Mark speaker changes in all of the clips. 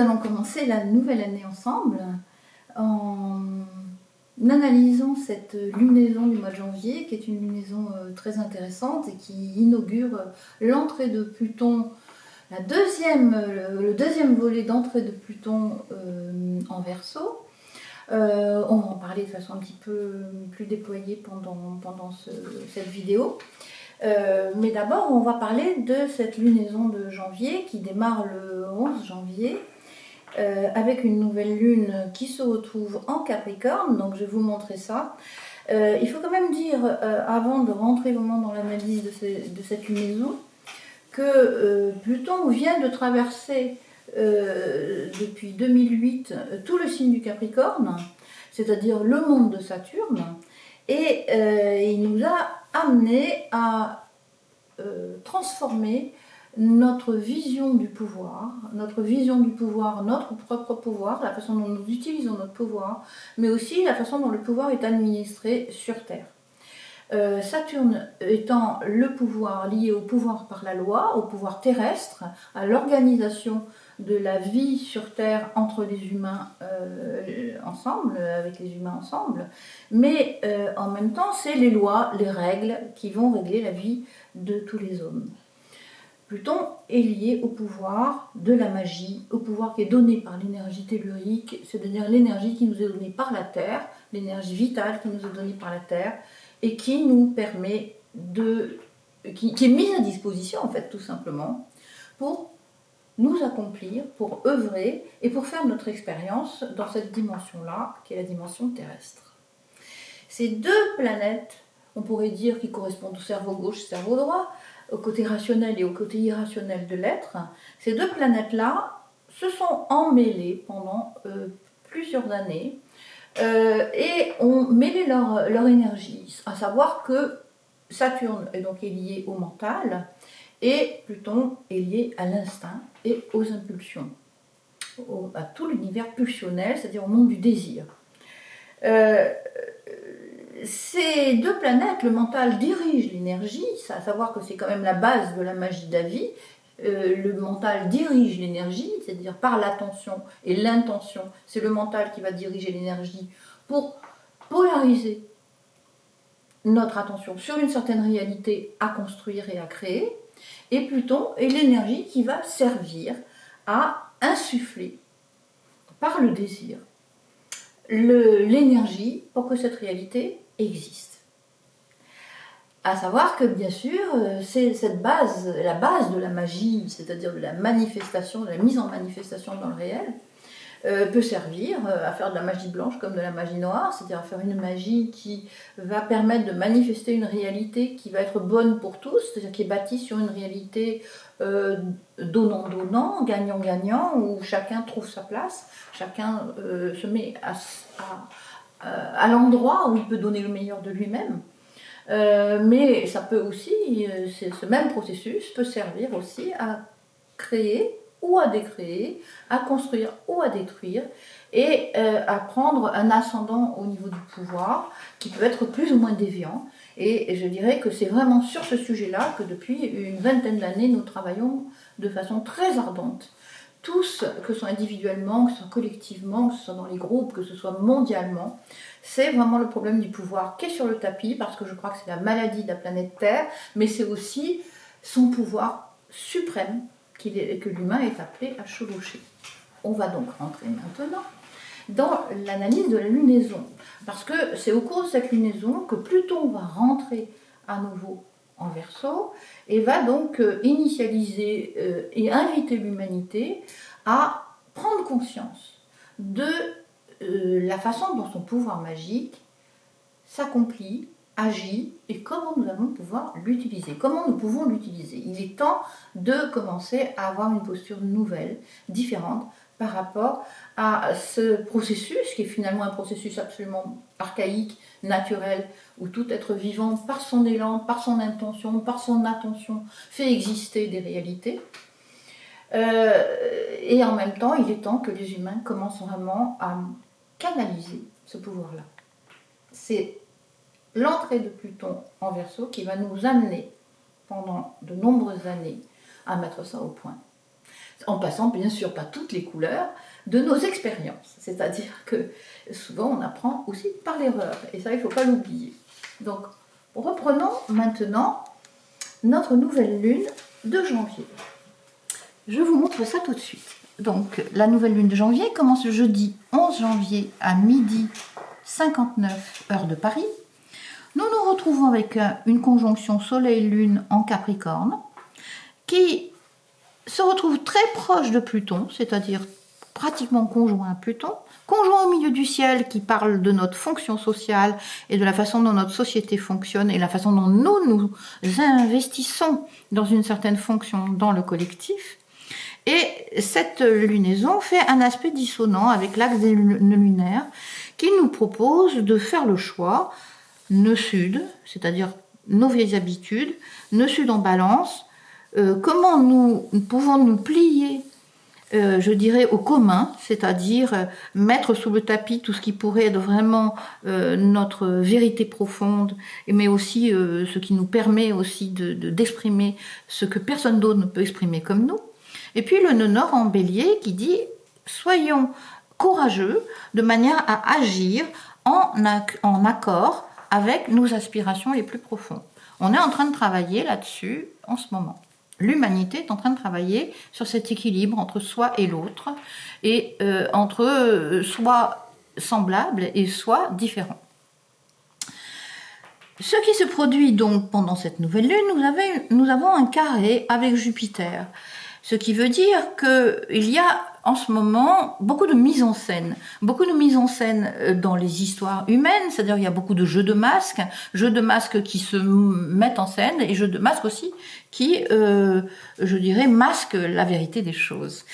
Speaker 1: allons commencer la nouvelle année ensemble en analysant cette lunaison du mois de janvier, qui est une lunaison très intéressante et qui inaugure l'entrée de Pluton, le deuxième volet d'entrée de Pluton en Verseau. On va en parler de façon un petit peu plus déployée pendant cette vidéo. Mais d'abord, on va parler de cette lunaison de janvier qui démarre le 11 janvier avec une nouvelle lune qui se retrouve en Capricorne. Donc je vais vous montrer ça. Il faut quand même dire, avant de rentrer vraiment dans l'analyse de cette lunaison, que Pluton vient de traverser depuis 2008 tout le signe du Capricorne, c'est-à-dire le monde de Saturne, et il nous a amené à transformer notre vision du pouvoir, notre propre pouvoir, la façon dont nous utilisons notre pouvoir, mais aussi la façon dont le pouvoir est administré sur Terre. Saturne étant le pouvoir lié au pouvoir par la loi, au pouvoir terrestre, à l'organisation de la vie sur Terre entre les humains ensemble, avec les humains ensemble, mais en même temps c'est les lois, les règles qui vont régler la vie de tous les hommes. Pluton est lié au pouvoir de la magie, au pouvoir qui est donné par l'énergie tellurique, c'est-à-dire l'énergie qui nous est donnée par la Terre, l'énergie vitale qui nous est donnée par la Terre, et qui nous permet qui est mise à disposition en fait tout simplement pour nous accomplir, pour œuvrer et pour faire notre expérience dans cette dimension-là, qui est la dimension terrestre. Ces deux planètes, on pourrait dire, qui correspondent au cerveau gauche, cerveau droit, au côté rationnel et au côté irrationnel de l'être, ces deux planètes-là se sont emmêlées pendant plusieurs années et ont mêlé leur énergie, à savoir que Saturne est donc lié au mental et Pluton est lié à l'instinct et aux impulsions, à tout l'univers pulsionnel, c'est-à-dire au monde du désir. Ces deux planètes, le mental dirige l'énergie, à savoir que c'est quand même la base de la magie de la vie. Le mental dirige l'énergie, c'est-à-dire par l'attention et l'intention, c'est le mental qui va diriger l'énergie pour polariser notre attention sur une certaine réalité à construire et à créer. Et Pluton est l'énergie qui va servir à insuffler par le désir l'énergie pour que cette réalité existe. À savoir que bien sûr, c'est la base de la magie, c'est-à-dire de la manifestation, de la mise en manifestation dans le réel, peut servir à faire de la magie blanche comme de la magie noire, c'est-à-dire à faire une magie qui va permettre de manifester une réalité qui va être bonne pour tous, c'est-à-dire qui est bâtie sur une réalité donnant-donnant, gagnant-gagnant, où chacun trouve sa place, chacun se met à l'endroit où il peut donner le meilleur de lui-même. Mais ça peut aussi, ce même processus peut servir aussi à créer ou à décréer, à construire ou à détruire, et à prendre un ascendant au niveau du pouvoir qui peut être plus ou moins déviant. Et je dirais que c'est vraiment sur ce sujet-là que depuis une vingtaine d'années, nous travaillons de façon très ardente. Tous, que ce soit individuellement, que ce soit collectivement, que ce soit dans les groupes, que ce soit mondialement, c'est vraiment le problème du pouvoir qui est sur le tapis, parce que je crois que c'est la maladie de la planète Terre, mais c'est aussi son pouvoir suprême que l'humain est appelé à chevaucher. On va donc rentrer maintenant dans l'analyse de la lunaison, parce que c'est au cours de cette lunaison que Pluton va rentrer à nouveau en Verseau et va donc initialiser et inviter l'humanité à prendre conscience de la façon dont son pouvoir magique s'accomplit, agit et comment nous allons pouvoir l'utiliser, comment nous pouvons l'utiliser. Il est temps de commencer à avoir une posture nouvelle, différente par rapport à ce processus qui est finalement un processus absolument archaïque, naturel, où tout être vivant, par son élan, par son intention, par son attention, fait exister des réalités. Et en même temps, il est temps que les humains commencent vraiment à canaliser ce pouvoir-là. C'est l'entrée de Pluton en Verseau qui va nous amener pendant de nombreuses années à mettre ça au point. en passant bien sûr par toutes les couleurs de nos expériences. C'est-à-dire que souvent on apprend aussi par l'erreur, et ça il ne faut pas l'oublier. Donc reprenons maintenant notre nouvelle lune de janvier. Je vous montre ça tout de suite. Donc la nouvelle lune de janvier commence le jeudi 11 janvier à midi 59 heure de Paris. Nous nous retrouvons avec une conjonction Soleil-Lune en Capricorne qui se retrouve très proche de Pluton, c'est-à-dire pratiquement conjoint à Pluton, conjoint au milieu du ciel qui parle de notre fonction sociale et de la façon dont notre société fonctionne et la façon dont nous investissons dans une certaine fonction dans le collectif. Et cette lunaison fait un aspect dissonant avec l'axe des lunaires qui nous propose de faire le choix nœud sud, c'est-à-dire nos vieilles habitudes, nœud sud en balance, comment nous pouvons nous plier, je dirais, au commun, c'est-à-dire mettre sous le tapis tout ce qui pourrait être vraiment notre vérité profonde, mais aussi ce qui nous permet aussi d'exprimer ce que personne d'autre ne peut exprimer comme nous. Et puis le nœud nord en bélier qui dit « Soyons courageux de manière à agir en accord avec nos aspirations les plus profondes. » On est en train de travailler là-dessus en ce moment. L'humanité est en train de travailler sur cet équilibre entre soi et l'autre, et entre soi semblable et soi différent. Ce qui se produit donc pendant cette nouvelle lune, nous avons un carré avec Jupiter. Ce qui veut dire qu'il y a en ce moment beaucoup de mise en scène dans les histoires humaines, c'est-à-dire il y a beaucoup de jeux de masques qui se mettent en scène, et jeux de masques aussi qui, je dirais, masquent la vérité des choses.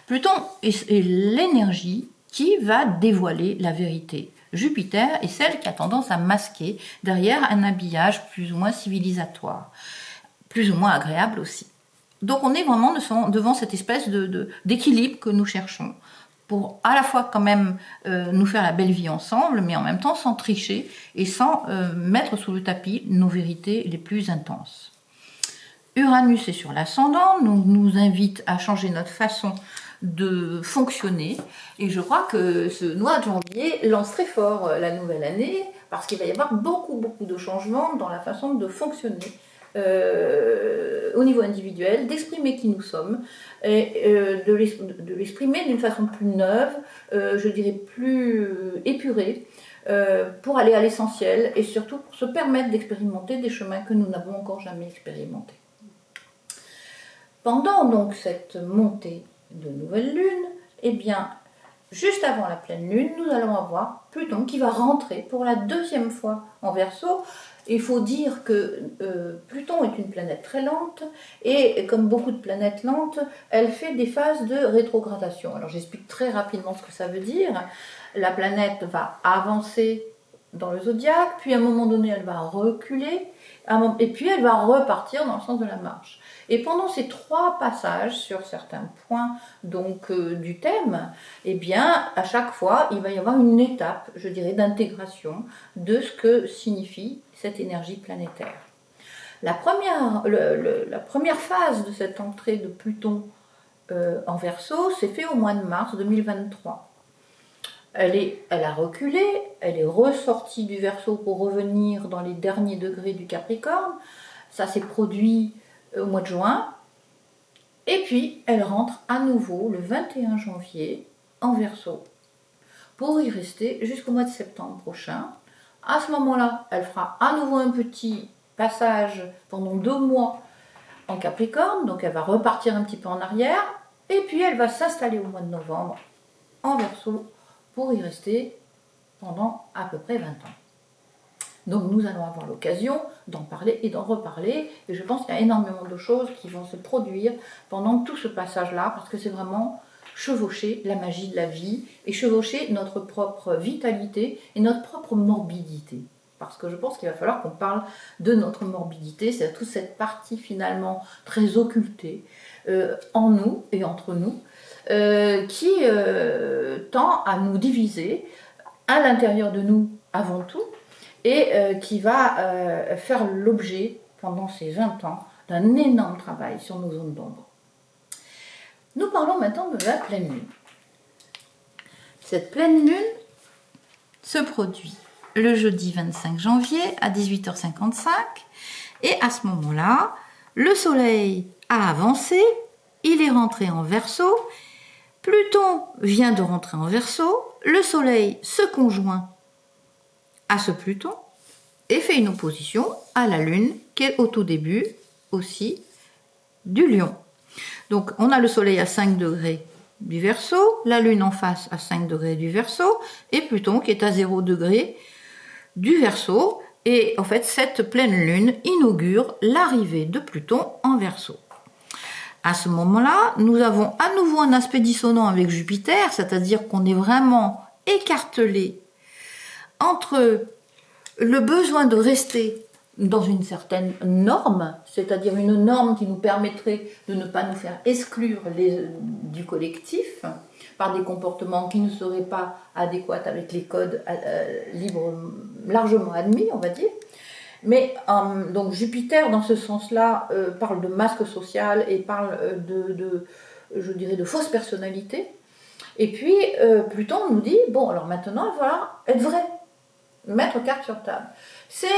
Speaker 1: Pluton est l'énergie qui va dévoiler la vérité. Jupiter est celle qui a tendance à masquer derrière un habillage plus ou moins civilisatoire, plus ou moins agréable aussi. Donc on est vraiment devant cette espèce d'équilibre que nous cherchons pour à la fois quand même nous faire la belle vie ensemble, mais en même temps sans tricher et sans mettre sous le tapis nos vérités les plus intenses. Uranus est sur l'ascendant, nous invite à changer notre façon de fonctionner, et je crois que ce mois de janvier lance très fort la nouvelle année, parce qu'il va y avoir beaucoup de changements dans la façon de fonctionner au niveau individuel, d'exprimer qui nous sommes, et de l'exprimer d'une façon plus neuve, je dirais plus épurée, pour aller à l'essentiel et surtout pour se permettre d'expérimenter des chemins que nous n'avons encore jamais expérimentés. Pendant donc cette montée de nouvelle lune, eh bien, juste avant la pleine lune, nous allons avoir Pluton qui va rentrer pour la deuxième fois en Verseau. Il faut dire que Pluton est une planète très lente, et comme beaucoup de planètes lentes, elle fait des phases de rétrogradation. Alors j'explique très rapidement ce que ça veut dire. La planète va avancer dans le zodiaque, puis à un moment donné elle va reculer, et puis elle va repartir dans le sens de la marche. Et pendant ces trois passages sur certains points donc du thème, eh bien à chaque fois il va y avoir une étape, je dirais, d'intégration de ce que signifie cette énergie planétaire. La première phase de cette entrée de Pluton en Verseau s'est faite au mois de mars 2023. Elle a reculé, elle est ressortie du Verseau pour revenir dans les derniers degrés du Capricorne. Ça s'est produit au mois de juin. Et puis, elle rentre à nouveau le 21 janvier en Verseau pour y rester jusqu'au mois de septembre prochain. À ce moment-là, elle fera à nouveau un petit passage pendant 2 mois en Capricorne, donc elle va repartir un petit peu en arrière, et puis elle va s'installer au mois de novembre en Verseau pour y rester pendant à peu près 20 ans. Donc nous allons avoir l'occasion d'en parler et d'en reparler, et je pense qu'il y a énormément de choses qui vont se produire pendant tout ce passage-là, parce que c'est vraiment chevaucher la magie de la vie, et chevaucher notre propre vitalité et notre propre morbidité. Parce que je pense qu'il va falloir qu'on parle de notre morbidité, c'est toute cette partie finalement très occultée en nous et entre nous, qui tend à nous diviser à l'intérieur de nous avant tout, et qui va faire l'objet pendant ces 20 ans d'un énorme travail sur nos zones d'ombre. Nous parlons maintenant de la pleine lune. Cette pleine lune se produit le jeudi 25 janvier à 18h55 et à ce moment-là, le soleil a avancé, il est rentré en Verseau, Pluton vient de rentrer en Verseau, le soleil se conjoint à ce Pluton et fait une opposition à la lune qui est au tout début aussi du Lion. Donc on a le soleil à 5 degrés du Verseau, la lune en face à 5 degrés du Verseau et Pluton qui est à 0 degré du Verseau. Et en fait, cette pleine lune inaugure l'arrivée de Pluton en Verseau. À ce moment-là, nous avons à nouveau un aspect dissonant avec Jupiter, c'est-à-dire qu'on est vraiment écartelé entre le besoin de rester dans une certaine norme, c'est-à-dire une norme qui nous permettrait de ne pas nous faire exclure du collectif par des comportements qui ne seraient pas adéquats avec les codes libres largement admis, on va dire. Mais donc Jupiter, dans ce sens-là, parle de masque social et parle je dirais, de fausse personnalité. Et puis Pluton nous dit, bon, alors maintenant, voilà, être vrai, mettre carte sur table. C'est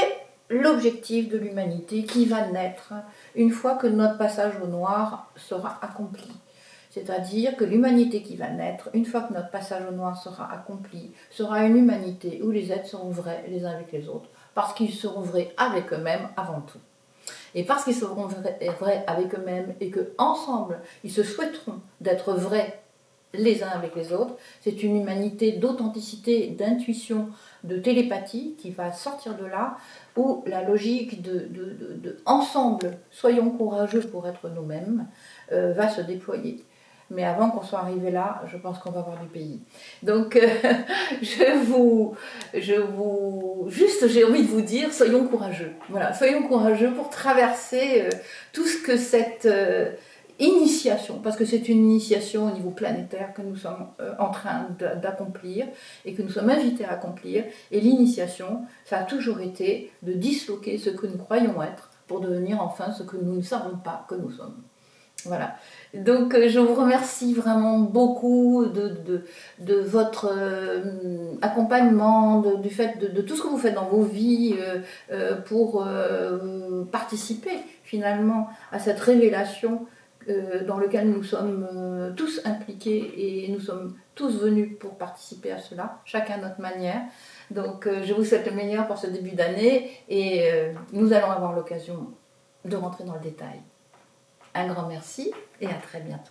Speaker 1: l'objectif de l'humanité qui va naître une fois que notre passage au noir sera accompli. C'est-à-dire que l'humanité qui va naître, une fois que notre passage au noir sera accompli, sera une humanité où les êtres seront vrais les uns avec les autres, parce qu'ils seront vrais avec eux-mêmes avant tout. Et parce qu'ils seront vrais avec eux-mêmes et qu'ensemble, ils se souhaiteront d'être vrais les uns avec les autres, c'est une humanité d'authenticité, d'intuition, de télépathie qui va sortir de là, où la logique de ensemble, soyons courageux pour être nous-mêmes, va se déployer. Mais avant qu'on soit arrivé là, je pense qu'on va avoir du pays. Donc, juste, j'ai envie de vous dire, soyons courageux. Voilà, soyons courageux pour traverser tout ce que cette initiation, parce que c'est une initiation au niveau planétaire que nous sommes en train d'accomplir et que nous sommes invités à accomplir. Et l'initiation, ça a toujours été de disloquer ce que nous croyons être pour devenir enfin ce que nous ne savons pas que nous sommes. Voilà. Donc je vous remercie vraiment beaucoup de votre accompagnement, du fait de tout ce que vous faites dans vos vies pour participer finalement à cette révélation dans laquelle nous sommes tous impliqués et nous sommes tous venus pour participer à cela, chacun à notre manière. Donc je vous souhaite le meilleur pour ce début d'année et nous allons avoir l'occasion de rentrer dans le détail. Un grand merci et à très bientôt.